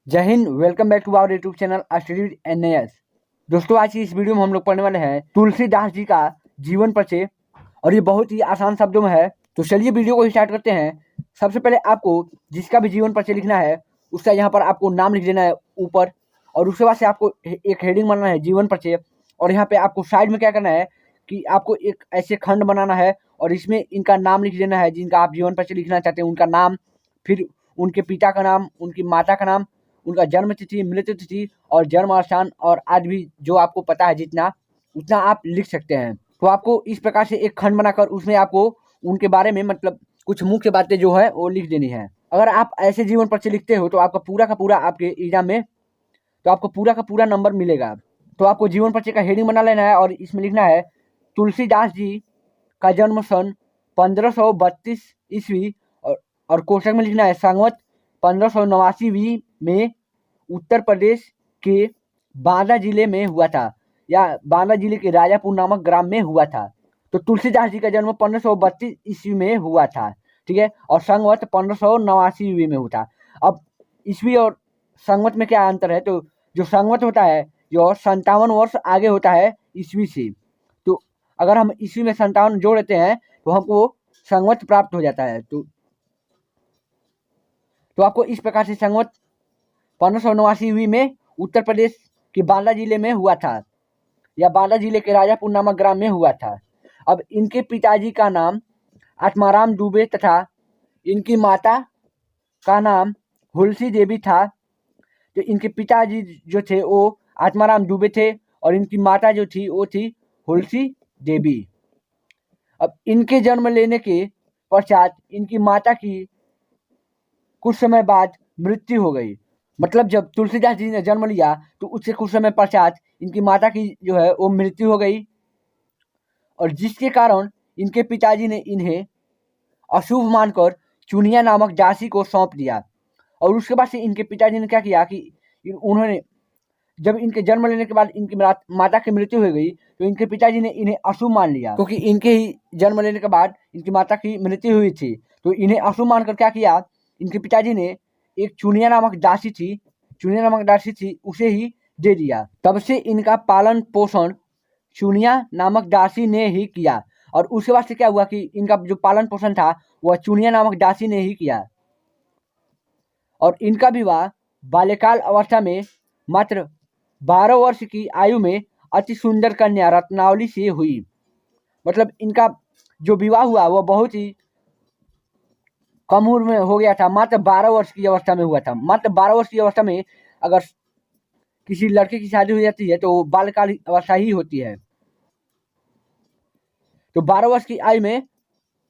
जय हिंद। Welcome back to our YouTube channel study NAS। दोस्तों, आज की इस वीडियो में हम लोग पढ़ने वाले हैं तुलसीदास जी का जीवन परिचय, और ये बहुत ही आसान शब्दों में है। तो चलिए वीडियो को स्टार्ट करते हैं। सबसे पहले आपको जिसका भी जीवन परिचय लिखना है उसका यहाँ पर आपको नाम लिख देना है ऊपर, और उसके बाद से आपको एक हेडिंग बनाना है जीवन परिचय। और यहाँ पे आपको साइड में क्या करना है कि आपको एक ऐसे खंड बनाना है और इसमें इनका नाम लिख देना है जिनका आप जीवन परिचय लिखना चाहते हैं, उनका नाम, फिर उनके पिता का नाम, उनकी माता का नाम, उनका जन्म तिथि, मृत्यु तिथि और जन्म स्थान, और आज भी जो आपको पता है जितना उतना आप लिख सकते हैं। तो आपको इस प्रकार से एक खंड बनाकर उसमें आपको उनके बारे में मतलब कुछ मुख्य बातें जो है वो लिख देनी है। अगर आप ऐसे जीवन परिचय लिखते हो तो आपका पूरा का पूरा आपके एग्जाम में तो आपको पूरा का पूरा नंबर मिलेगा। तो आपको जीवन परिचय का हेडिंग बना लेना है और इसमें लिखना है तुलसीदास जी का जन्म सन 1532 ईस्वी, और कोष्ठक में लिखना है संवत 1589 में उत्तर प्रदेश के बांदा जिले में हुआ था, या बांदा जिले के राजापुर नामक ग्राम में हुआ था। तो तुलसीदास जी का जन्म 1532 ईस्वी में हुआ था, ठीक है, और संवत 1589 ईस्वी में हुआ था। अब ईस्वी और संवत में क्या अंतर है? तो जो संवत होता है जो 57 वर्ष आगे होता है ईस्वी से। तो अगर हम ईस्वी में 57 जोड़ लेते हैं तो हमको संवत प्राप्त हो जाता है। तो आपको इस प्रकार से संवत 1589 ईस्वी में उत्तर प्रदेश के बांदा जिले में हुआ था, या बांदा जिले के राजापुर नामक ग्राम में हुआ था। अब इनके पिताजी का नाम आत्माराम दुबे तथा इनकी माता का नाम हुलसी देवी था। तो इनके पिताजी जो थे वो आत्माराम दुबे थे और इनकी माता जो थी वो थी हुलसी देवी। अब इनके जन्म लेने के पश्चात इनकी माता की कुछ समय बाद मृत्यु हो गई। मतलब जब तुलसीदास जी ने जन्म लिया तो उससे कुछ समय पश्चात इनकी माता की जो है वो मृत्यु हो गई, और जिसके कारण इनके पिताजी ने इन्हें अशुभ मानकर चुनिया नामक दासी को सौंप दिया। और उसके बाद से इनके पिताजी ने क्या किया कि उन्होंने जब इनके जन्म लेने के बाद इनकी माता की मृत्यु हो गई तो इनके पिताजी ने इन्हें अशुभ मान लिया, क्योंकि इनके ही जन्म लेने के बाद इनकी माता की मृत्यु हुई थी। तो इन्हें अशुभ मानकर क्या किया, इनके पिताजी ने एक चुनिया नामक दासी थी उसे ही दे दिया। तब से इनका पालन पोषण चुनिया नामक दासी ने ही किया, और उसके बाद से क्या हुआ कि इनका जो पालन पोषण था वह चुनिया नामक दासी ने ही किया। और इनका विवाह बाल्यकाल अवस्था में मात्र 12 वर्ष की आयु में अति सुंदर कन्या रत्नावली से हुई। मतलब इनका जो विवाह हुआ वह बहुत ही कम उम्र में हो गया था, मात्र 12 वर्ष की अवस्था में हुआ था। मात्र 12 वर्ष की अवस्था में अगर किसी लड़के की शादी हो जाती है तो बाल्यकाल अवस्था ही होती है। तो 12 वर्ष की आयु में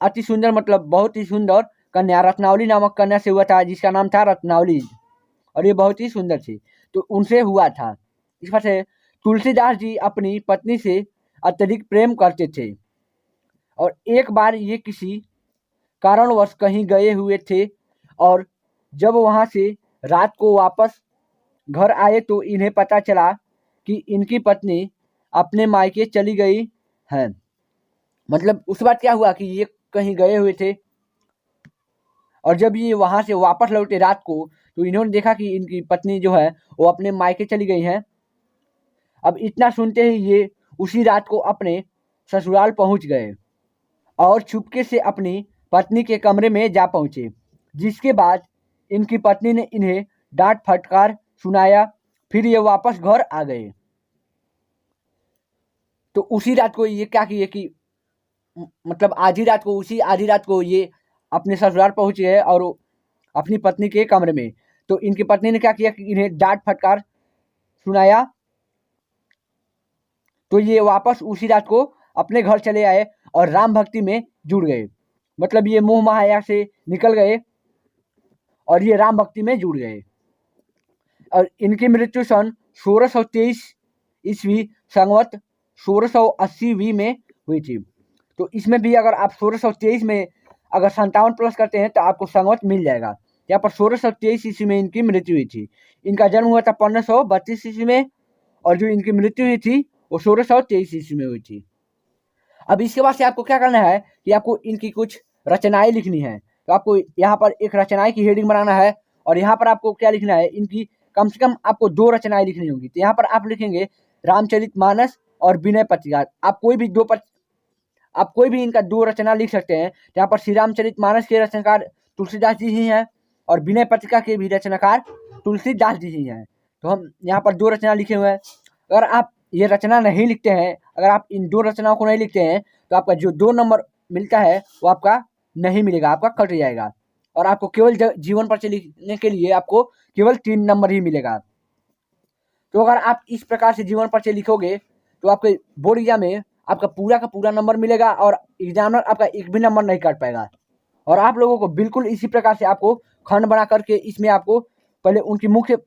अति सुंदर मतलब बहुत ही सुंदर कन्या रत्नावली नामक कन्या से हुआ था, जिसका नाम था रत्नावली, और ये बहुत ही सुंदर थी। तो उनसे हुआ था। इस पर से तुलसीदास जी अपनी पत्नी से अत्यधिक प्रेम करते थे, और एक बार ये किसी कारणवश कहीं गए हुए थे, और जब वहां से रात को वापस घर आए तो इन्हें पता चला कि इनकी पत्नी अपने मायके चली गई है। मतलब उस बात क्या हुआ कि ये कहीं गए हुए थे और जब ये वहां से वापस लौटे रात को तो इन्होंने देखा कि इनकी पत्नी जो है वो अपने मायके चली गई है। अब इतना सुनते ही ये उसी रात को अपने ससुराल पहुंच गए और चुपके से अपनी पत्नी के कमरे में जा पहुंचे, जिसके बाद इनकी पत्नी ने इन्हें डांट फटकार सुनाया। फिर ये वापस घर आ गए। तो उसी रात को ये क्या किए कि मतलब आधी रात को ये अपने ससुराल पहुंच गए और अपनी पत्नी के कमरे में। तो इनकी पत्नी ने क्या किया कि इन्हें डांट फटकार सुनाया। तो ये वापस उसी रात को अपने घर चले आए और राम भक्ति में जुड़ गए। मतलब ये मोह माया से निकल गए और ये राम भक्ति में जुड़ गए। और इनकी मृत्यु सन 1623 ईस्वी संवत 1680 में हुई थी। तो इसमें भी अगर आप 1623 में अगर 57 प्लस करते हैं तो आपको संवत मिल जाएगा। यहाँ पर 1623 ईस्वी में इनकी मृत्यु हुई थी। इनका जन्म हुआ था 1532 ईस्वी में, और जो इनकी मृत्यु हुई थी वो 1623 ईस्वी में हुई थी। अब इसके बाद से आपको क्या करना है कि आपको इनकी कुछ रचनाएं लिखनी है। तो आपको यहाँ पर एक रचनाएं की हेडिंग बनाना है, और यहाँ पर आपको क्या लिखना है, इनकी कम से कम आपको 2 रचनाएं लिखनी होगी। तो यहाँ पर आप लिखेंगे रामचरितमानस और विनय पत्रिका। आप कोई भी इनका 2 रचना लिख सकते हैं। तो यहाँ पर श्री रामचरितमानस के रचनाकार तुलसीदास जी ही हैं और विनय पत्रिका के भी रचनाकार तुलसीदास जी ही हैं। तो हम यहाँ पर 2 रचना लिखे हुए हैं। अगर आप ये रचना नहीं लिखते हैं, अगर आप इन 2 रचनाओं को नहीं लिखते हैं, तो आपका जो 2 नंबर मिलता है वो आपका नहीं मिलेगा, आपका कट जाएगा और आपको केवल जीवन परिचय लिखने के लिए आपको केवल 3 नंबर ही मिलेगा। तो अगर आप इस प्रकार से जीवन परिचय लिखोगे तो आपके बोर्ड एग्जाम में आपका पूरा का पूरा नंबर मिलेगा और एग्जामिनर आपका एक भी नंबर नहीं काट पाएगा। और आप लोगों को बिल्कुल इसी प्रकार से आपको खंड बना करके इसमें आपको पहले उनकी मुख्य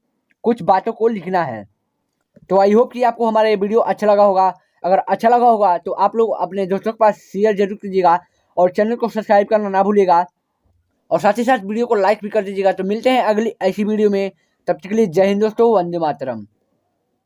कुछ बातों को लिखना है। तो आई होप कि आपको हमारा ये वीडियो अच्छा लगा होगा। अगर अच्छा लगा होगा तो आप लोग अपने दोस्तों के पास शेयर जरूर कीजिएगा और चैनल को सब्सक्राइब करना ना भूलिएगा और साथ ही साथ वीडियो को लाइक भी कर दीजिएगा। तो मिलते हैं अगली ऐसी वीडियो में, तब तक के लिए जय हिंद दोस्तों, वंदे मातरम।